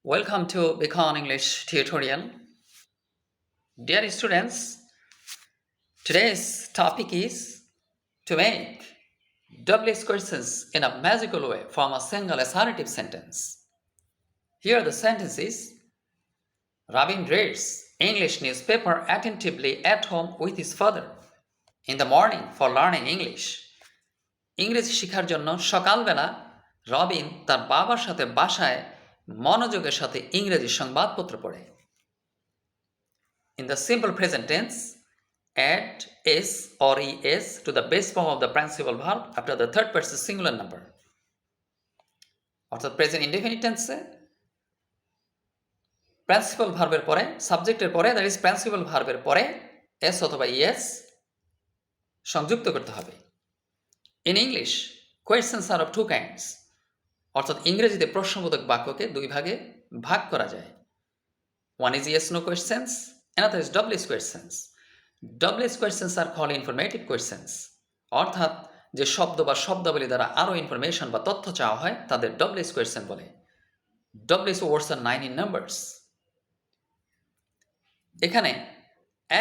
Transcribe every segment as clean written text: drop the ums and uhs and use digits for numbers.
Welcome to Becon English tutorial. Dear students, today's topic is to make WH questions in a magical way from a single assertive sentence. Here the sentence is, Robin reads English newspaper attentively at home with his father in the morning for learning English. ইংরেজি শেখার জন্য সকালবেলা রবিন তার বাবার সাথে বাসায় মনোযোগের সাথে ইংরেজি সংবাদপত্র পড়ে। In the simple present tense, add s or es to the base form of the participle verb after the third person singular number. অর্থাৎ প্রেজেন্ট ইনডেফিনিট টেন্সে প্রিন্সিপাল ভার্বের পরে সাবজেক্টের পরে দ্যাট ইজ প্রিন্সিপাল ভার্বের পরে s অথবা es সংযুক্ত করতে হবে। In English, questions are of two kinds. অর্থাৎ ইংরেজিতে প্রশ্নবোধক বাক্যকে দুই ভাগে ভাগ করা যায়। One is yes no questions, another is WH questions. WH questions are called informative questions. অর্থাৎ যে শব্দ বা শব্দাবলী দ্বারা আরো ইনফরমেশন বা তথ্য চাওয়া হয় তাদের WH question বলে। WH words are 9 in numbers. এখানে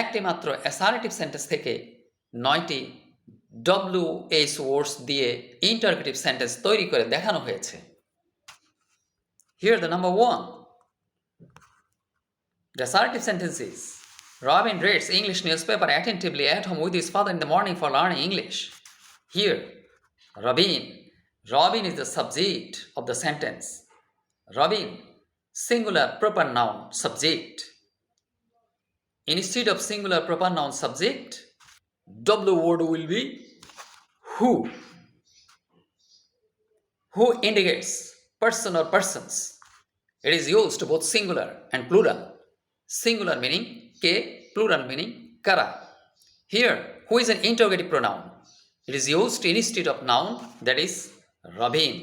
একটি মাত্র অ্যাসার্টিভ সেন্টেন্স থেকে 9টি WH words দিয়ে ইন্টারগেটিভ সেন্টেন্স তৈরি করে দেখানো হয়েছে। Here the number 1. The assertive sentence is, Robin reads English newspaper attentively at home with his father in the morning for learning English. Here, Robin is the subject of the sentence. Robin, singular proper noun subject. Instead of singular proper noun subject, W word will be who. Who indicates person or persons. It is used both singular and plural. Singular meaning ke, plural meaning kara. Here, who is an interrogative pronoun. It is used instead of noun, that is Robin.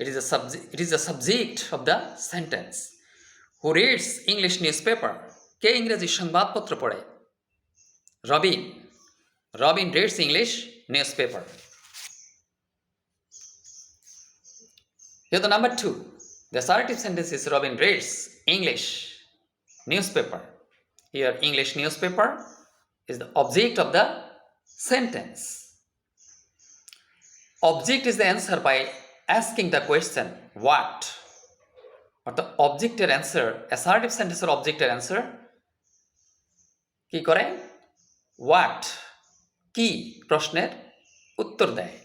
It is the subject of the sentence. Who reads English newspaper? Ke ইংরেজি সংবাদপত্র পড়ে? Robin. Robin reads English newspaper. Here the number 2. The assertive sentence is Robin reads English newspaper. Here English newspaper is the object of the sentence. Object is the answer by asking the question what. Or the objected answer, assertive sentence or objected answer কি করে? What কি প্রশ্নের উত্তর দেয়।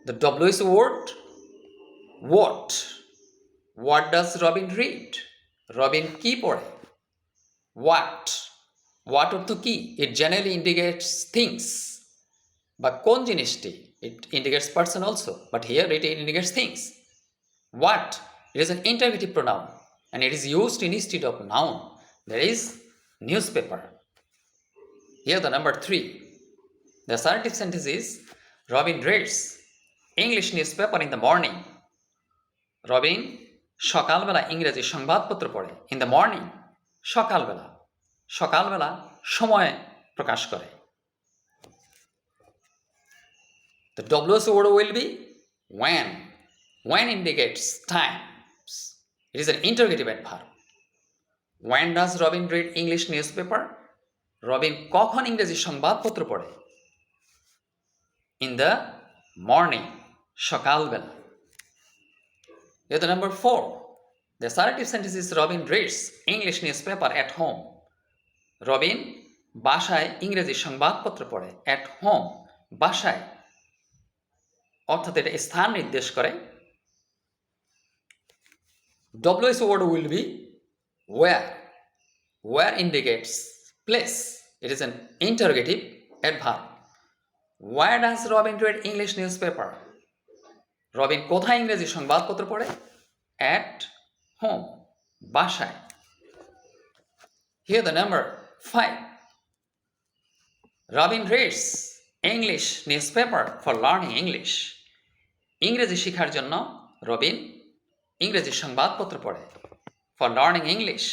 The WH word what. What does Robin read? Robin কি পড়ে? What অর্থ কি? It generally indicates things. বা কোন জিনিসটি? It indicates person also, but here it indicates things. What? It is an interrogative pronoun and it is used instead of noun, that is newspaper. Here the number 3. The assertive sentence is Robin reads English newspaper in the morning. Robin সকালবেলা ইংরেজি সংবাদপত্র পড়ে। In the morning, সকালবেলা সময় প্রকাশ করে। The WH word will be when. When indicates times. It is an interrogative adverb. When does Robin read English newspaper? Robin কখন ইংরেজি সংবাদপত্র পড়ে? In the morning, সকালবেলা. Here the number 4. The assertive sentence is Robin reads English newspaper at home. Robin বাসায় ইংরেজি সংবাদপত্র পড়ে। At home, বাসায়। অর্থাৎ এটা স্থান নির্দেশ করে। WH word will be where. Where indicates place. It is an interrogative adverb. Where does Robin read English newspaper? Robin কোথায় ইংরেজি সংবাদপত্র পড়ে? At home, বাসায়। Here the number 5. Robin reads English newspaper for learning English. ইংরেজি শেখার জন্য রবিন ইংরেজি সংবাদপত্র পড়ে। For learning English,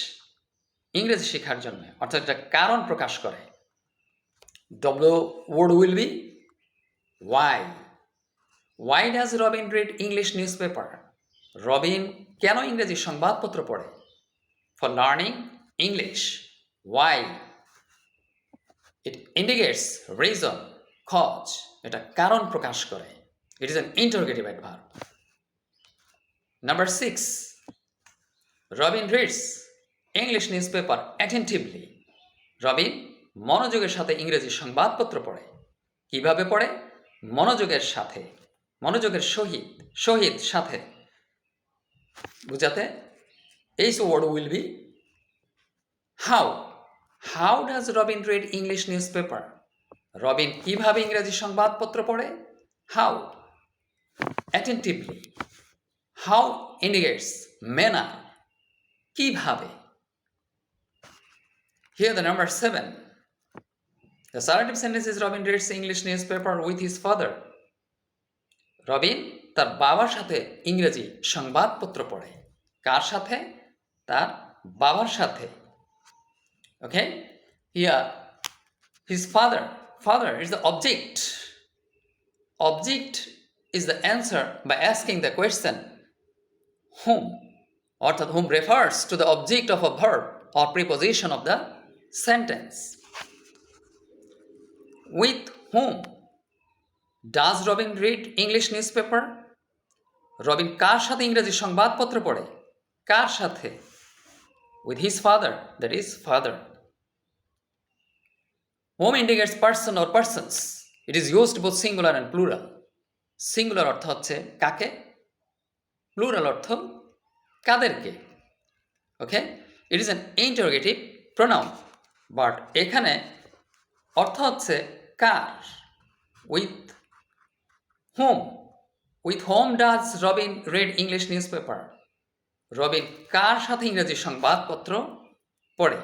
ইংরেজি শেখার জন্য, অর্থাৎ একটা কারণ প্রকাশ করে। W word will be why. Why does Robin read English newspaper? Robin কেন ইংরেজি সংবাদপত্র পড়ে? For learning English. Why? It indicates reason, cause, এটা কারণ প্রকাশ করে। It is an interrogative adverb. Number 6, Robin reads English newspaper attentively. Robin মনোযোগের সাথে ইংরেজি সংবাদপত্র পড়ে। কিভাবে পড়ে? মনোযোগের সাথে, মনোযোগের সহিত সাথে বুঝাতে H word will be how. How does Robin read English newspaper? Robin কিভাবে ইংরেজি সংবাদপত্র পড়ে? How. Attentively. How indicates manner, কিভাবে। Here the number 7. The assertive sentence is Robin reads English newspaper with his father. Robin তার বাবার সাথে ইংরেজি সংবাদপত্র পড়ে। কার সাথে? তার বাবার সাথে। Okay? Here, his father. Father is the object. Object is the answer by asking the question whom, অর্থাৎ whom refers to the object of a verb or preposition of the sentence. With whom does Robin read English newspaper? Robin কার সাথে ইংরেজি সংবাদপত্র পড়ে? কার সাথে? With his father, that is father. Whom indicates person or persons. It is used both singular and plural. Singular অর্থ হচ্ছে কাকে, plural অর্থ কাদেরকে। Okay? It is an interrogative pronoun, but এখানে অর্থ হচ্ছে কার। With whom? With whom does Robin read English newspaper? Robin কার সাথে ইংরেজি সংবাদপত্র পড়ে?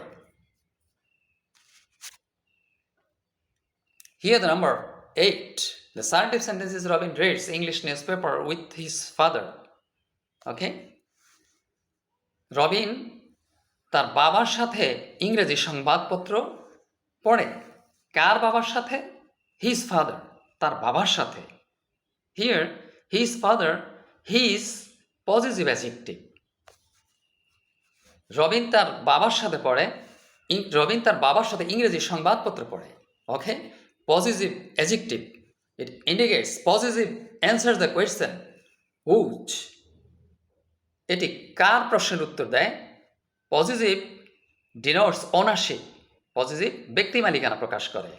Here the number 8. The assertive sentence is Robin reads English newspaper with his father. Okay? Robin তার বাবার সাথে ইংরেজি সংবাদপত্র পড়ে। কার বাবার সাথে? His father, তার বাবার সাথে। Here, his father, his possessive adjective. Robin তার বাবার সাথে পড়ে, রবিন তার বাবার সাথে ইংরেজি সংবাদপত্র পড়ে। ওকে? Possessive adjective. It indicates, possessive answers the question which. এটি কার প্রশ্নের উত্তর দেয়? Possessive denotes ownership. Possessive ব্যক্তি মালিকানা প্রকাশ করে।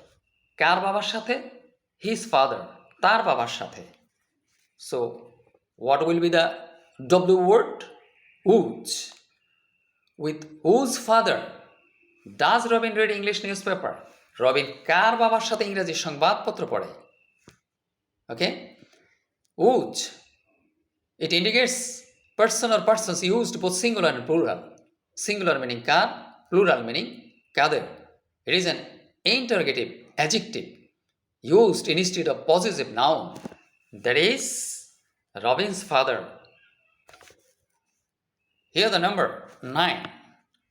কার বাবার সাথে? His father, তার বাবার সাথে। So, what will be the W word? Whose. With whose father does Robin read English newspaper? Robin কার বাবার সাথে ইংরেজি সংবাদপত্র পড়ে? Okay? Whose. It indicates person or persons used both singular and plural. Singular meaning car, plural meaning Quader. It is an interrogative adjective used instead of possessive noun. That is Robin's father. Here the number 9.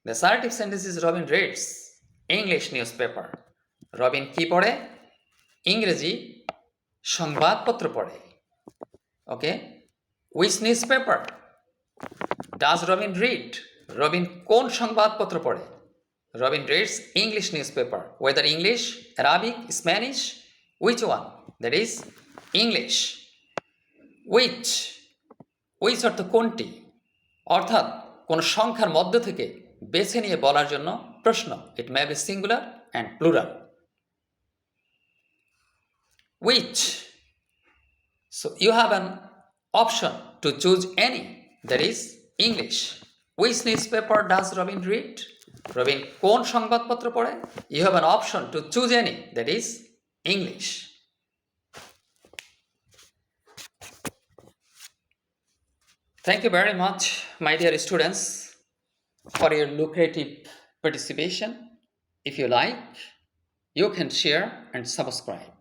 The assertive sentence is Robin reads English newspaper. Robin কি পড়ে? ইংরেজি সংবাদপত্র পড়ে। ওকে? Which newspaper does Robin read? Robin কোন সংবাদপত্র পড়ে? Robin reads English newspaper. Whether English, Arabic, Spanish, which one? That is English. Which. Which অর্থ কোনটি, অর্থাৎ কোন সংখ্যার মধ্য থেকে বেছে নিয়ে বলার জন্য প্রশ্ন। It may be singular and plural. Which. So you have an option to choose any, that is English. Which newspaper does Robin read? Robin কোন সংবাদপত্র পড়ে? You have an option to choose any, that is English. Thank you very much, my dear students, for your lucrative participation. If you like, you can share and subscribe.